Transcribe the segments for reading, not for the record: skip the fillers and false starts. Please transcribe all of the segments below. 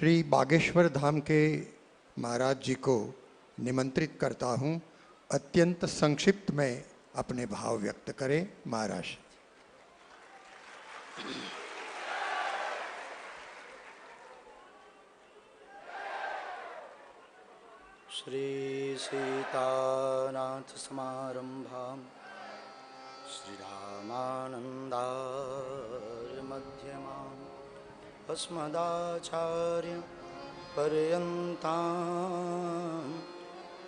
श्री बागेश्वर धाम के महाराज जी को निमंत्रित करता हूं, अत्यंत संक्षिप्त में अपने भाव व्यक्त करें। महाराज। श्री सीतानाथ समारंभां श्री रामानंदार्य मध्यमाम् अस्मदाचार्य पर्यन्तां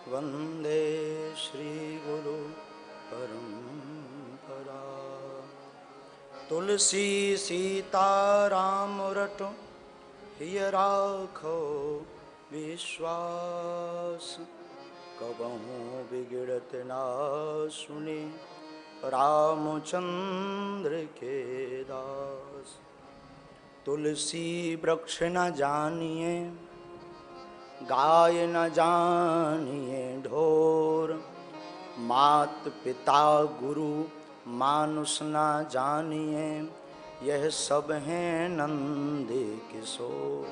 वन्दे श्री गुरु परंपरा। तुलसी सीता राम रटो हिय राखो विश्वास, कबहू बिगड़त ना सुने रामचंद्र के दास। तुलसी वृक्ष न जानिए गाय न जानिए ढोर, मात पिता गुरु मानुष न जानिए यह सब हैं नंद किशोर।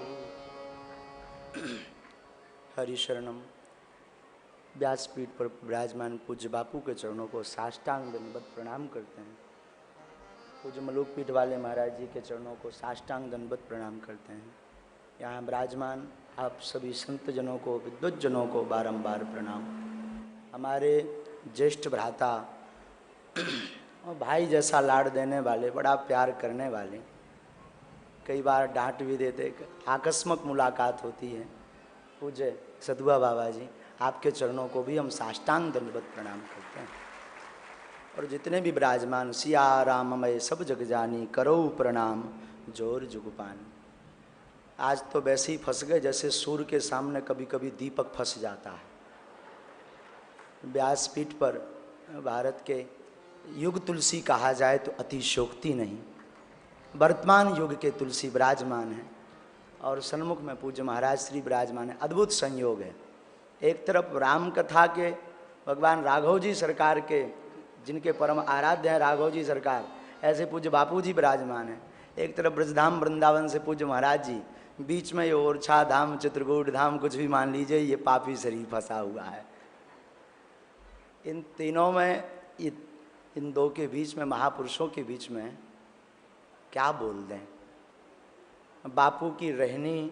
हरिशरणम। व्यासपीठ पर विराजमान पूज्य बापू के चरणों को साष्टांग दंडवत प्रणाम करते हैं। पूज्य मलुकपीठ वाले महाराज जी के चरणों को साष्टांग दंडवत प्रणाम करते हैं। यहाँ विराजमान आप सभी संत जनों को, विद्वत जनों को बारंबार प्रणाम। हमारे ज्येष्ठ भ्राता और भाई जैसा लाड़ देने वाले, बड़ा प्यार करने वाले, कई बार डांट भी देते, आकस्मिक मुलाकात होती है। पूज्य सदुआ बाबा जी, आपके चरणों को भी हम साष्टांग दंडवत प्रणाम करते हैं। और जितने भी विराजमान सिया राममय सब जग जानी, करो प्रणाम जोर जुगपान। आज तो वैसे ही फंस गए जैसे सूर्य के सामने कभी कभी दीपक फंस जाता है। व्यासपीठ पर भारत के युग तुलसी कहा जाए तो अतिशयोक्ति नहीं। वर्तमान युग के तुलसी विराजमान है और सन्मुख में पूज्य महाराज श्री विराजमान है। अद्भुत संयोग है। एक तरफ राम कथा के भगवान राघव जी सरकार के, जिनके परम आराध्य हैं राघव जी सरकार, ऐसे पूज्य बापू जी विराजमान है। एक तरफ ब्रजधाम वृंदावन से पूज्य महाराज जी, बीच में ये ओरछा धाम, चित्रकूट धाम, कुछ भी मान लीजिए, ये पापी शरीर फंसा हुआ है। इन तीनों में, इन दो के बीच में, महापुरुषों के बीच में क्या बोल दें। बापू की रहनी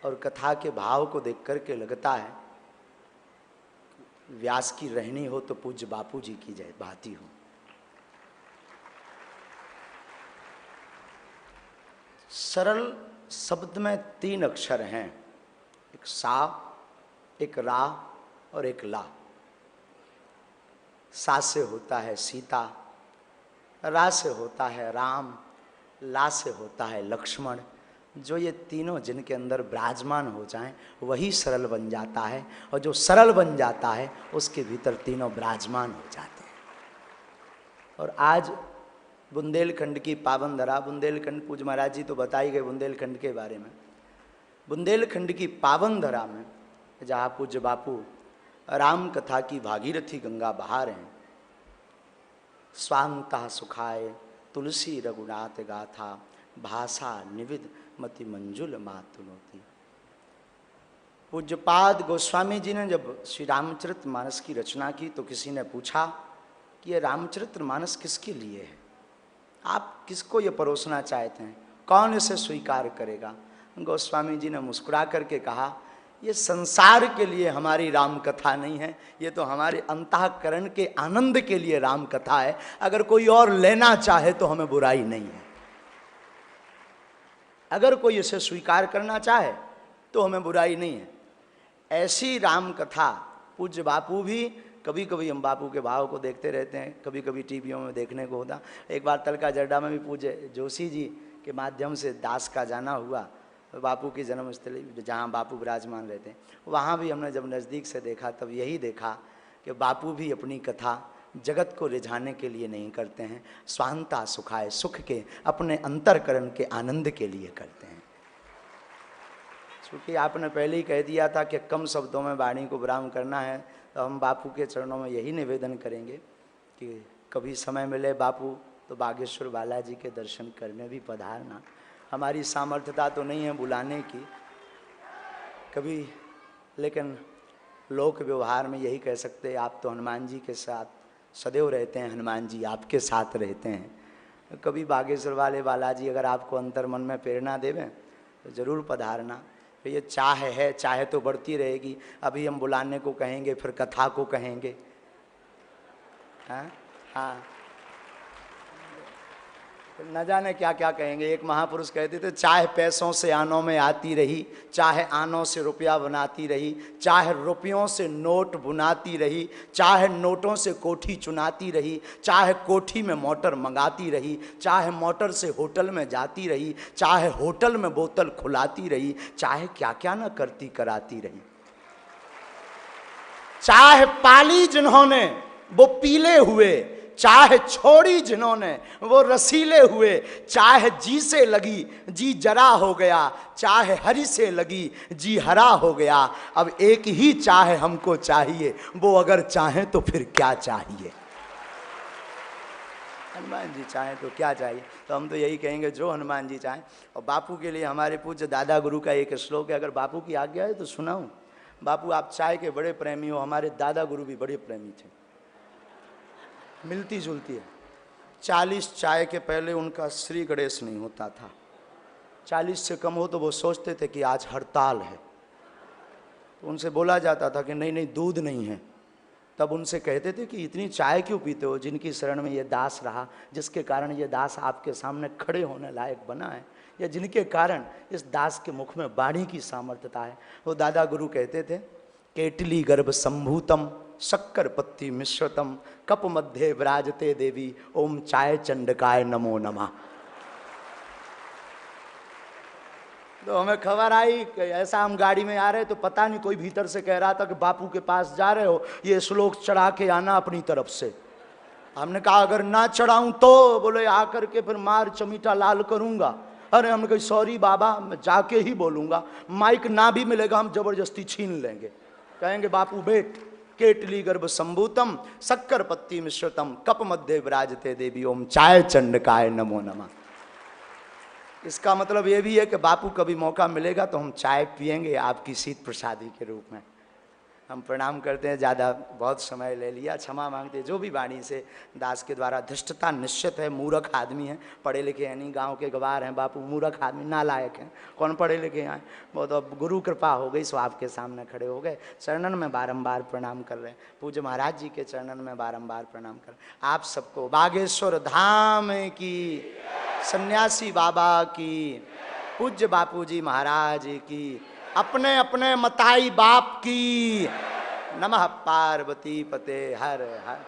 और कथा के भाव को देख करके लगता है व्यास की रहनी हो तो पूज्य बापू जी की जय बाती हो। सरल शब्द में तीन अक्षर हैं, एक सा, एक रा और एक ला। सा से होता है सीता, रा से होता है राम, ला से होता है लक्ष्मण। जो ये तीनों जिनके अंदर विराजमान हो जाएं वही सरल बन जाता है, और जो सरल बन जाता है उसके भीतर तीनों विराजमान हो जाते हैं। और आज बुंदेलखंड की पावन धरा, बुंदेलखंड पूज्य महाराज जी तो बताई गए बुंदेलखंड के बारे में। बुंदेलखंड की पावन धरा में जहाँ पूज्य बापू राम कथा की भागीरथी गंगा बहा रहे हैं। स्वांता सुखाए तुलसी रघुनाथ गाथा, भाषा निविद मति मंजुल मातुनोती। पूज्यपाद गोस्वामी जी ने जब श्री रामचरितमानस की रचना की तो किसी ने पूछा कि ये रामचरितमानस किसके लिए है, आप किसको ये परोसना चाहते हैं, कौन इसे स्वीकार करेगा। गोस्वामी जी ने मुस्कुरा करके कहा, ये संसार के लिए हमारी राम कथा नहीं है, ये तो हमारे अंतःकरण के आनंद के लिए राम कथा है। अगर कोई और लेना चाहे तो हमें बुराई नहीं है, अगर कोई इसे स्वीकार करना चाहे तो हमें बुराई नहीं है। ऐसी राम कथा पूज्य बापू भी, कभी कभी हम बापू के भाव को देखते रहते हैं, कभी कभी टीवियों में देखने को होता। एक बार तलका जड्डा में भी पूज्य जोशी जी के माध्यम से दास का जाना हुआ, बापू की जन्मस्थली जहाँ बापू विराजमान रहते हैं, वहाँ भी हमने जब नज़दीक से देखा तब यही देखा कि बापू भी अपनी कथा जगत को रिझाने के लिए नहीं करते हैं, स्वांता सुखाए, सुख के अपने अंतरकरण के आनंद के लिए करते हैं। क्योंकि आपने पहले ही कह दिया था कि कम शब्दों में वाणी को विराम करना है, तो हम बापू के चरणों में यही निवेदन करेंगे कि कभी समय मिले बापू तो बागेश्वर बालाजी के दर्शन करने भी पधारना। हमारी सामर्थ्यता तो नहीं है बुलाने की कभी, लेकिन लोक व्यवहार में यही कह सकते हैं, आप तो हनुमान जी के साथ सदैव रहते हैं, हनुमान जी आपके साथ रहते हैं। कभी बागेश्वर वाले बालाजी अगर आपको अंतर मन में प्रेरणा देवें तो ज़रूर पधारना। तो ये चाह है, चाह तो बढ़ती रहेगी। अभी हम बुलाने को कहेंगे, फिर कथा को कहेंगे। हाँ हाँ, न जाने क्या क्या कहेंगे। एक महापुरुष कहते थे, चाहे पैसों से आनों में आती रही, चाहे आनों से रुपया बनाती रही, चाहे रुपयों से नोट बुनाती रही, चाहे नोटों से कोठी चुनाती रही, चाहे कोठी में मोटर मंगाती रही, चाहे मोटर से होटल में जाती रही, चाहे होटल में बोतल खुलाती रही, चाहे क्या क्या न करती कराती रही। चाहे पाली जिन्होंने वो पीले हुए, चाहे छोड़ी जिन्होंने वो रसीले हुए, चाहे जी से लगी जी जरा हो गया, चाहे हरी से लगी जी हरा हो गया। अब एक ही चाहे हमको चाहिए, वो अगर चाहे तो फिर क्या चाहिए। हनुमान जी चाहें तो क्या चाहिए। तो हम तो यही कहेंगे जो हनुमान जी चाहें। और बापू के लिए हमारे पूज्य दादा गुरु का एक श्लोक है, अगर बापू की आज्ञा है तो सुनाऊं। बापू आप चाय के बड़े प्रेमी हो, हमारे दादा गुरु भी बड़े प्रेमी थे, मिलती जुलती है। 40 चाय के पहले उनका श्री गणेश नहीं होता था। 40 से कम हो तो वो सोचते थे कि आज हड़ताल है, तो उनसे बोला जाता था कि नहीं नहीं दूध नहीं है। तब उनसे कहते थे कि इतनी चाय क्यों पीते हो। जिनकी शरण में ये दास रहा, जिसके कारण ये दास आपके सामने खड़े होने लायक बना है, या जिनके कारण इस दास के मुख में वाणी की सामर्थ्यता है, वो दादा गुरु कहते थे, केटली गर्भ संभूतम शक्कर पत्ती मिश्रतम कप मध्य विराजते देवी ओम चाय चंडकाय नमो नमः। तो हमें खबर आई कि ऐसा हम गाड़ी में आ रहे तो पता नहीं कोई भीतर से कह रहा था कि बापू के पास जा रहे हो, ये श्लोक चढ़ा के आना अपनी तरफ से। हमने कहा अगर ना चढ़ाऊं तो, बोले आकर के फिर मार चमीटा लाल करूंगा। अरे हमने कहा सॉरी बाबा, मैं जाके ही बोलूंगा, माइक ना भी मिलेगा हम जबरदस्ती छीन लेंगे, कहेंगे बापू बेट। केटली गर्भ संभूतम शक्कर पत्ती मिश्रतम कप मध्य विराजते देवी ओम चाय चंडकाय नमो नमः। इसका मतलब ये भी है कि बापू कभी मौका मिलेगा तो हम चाय पिएंगे आपकी शीत प्रसादी के रूप में। हम प्रणाम करते हैं, ज़्यादा बहुत समय ले लिया, क्षमा मांगते हैं। जो भी वाणी से दास के द्वारा धृष्टता निश्चित है, मूर्ख आदमी है, पढ़े लिखे हैं नहीं, गांव के गवार हैं बापू, मूर्ख आदमी नालायक हैं, कौन पढ़े लिखे हैं। बहुत अब गुरु कृपा हो गई सो आपके सामने खड़े हो गए। चरणन में बारंबार प्रणाम कर रहे हैं, पूज्य महाराज जी के चरणन में बारंबार प्रणाम कर। आप सबको बागेश्वर धाम की, सन्यासी बाबा की, पूज्य बापू जी महाराज की, अपने अपने मताई बाप की। नमः पार्वती पते हर हर।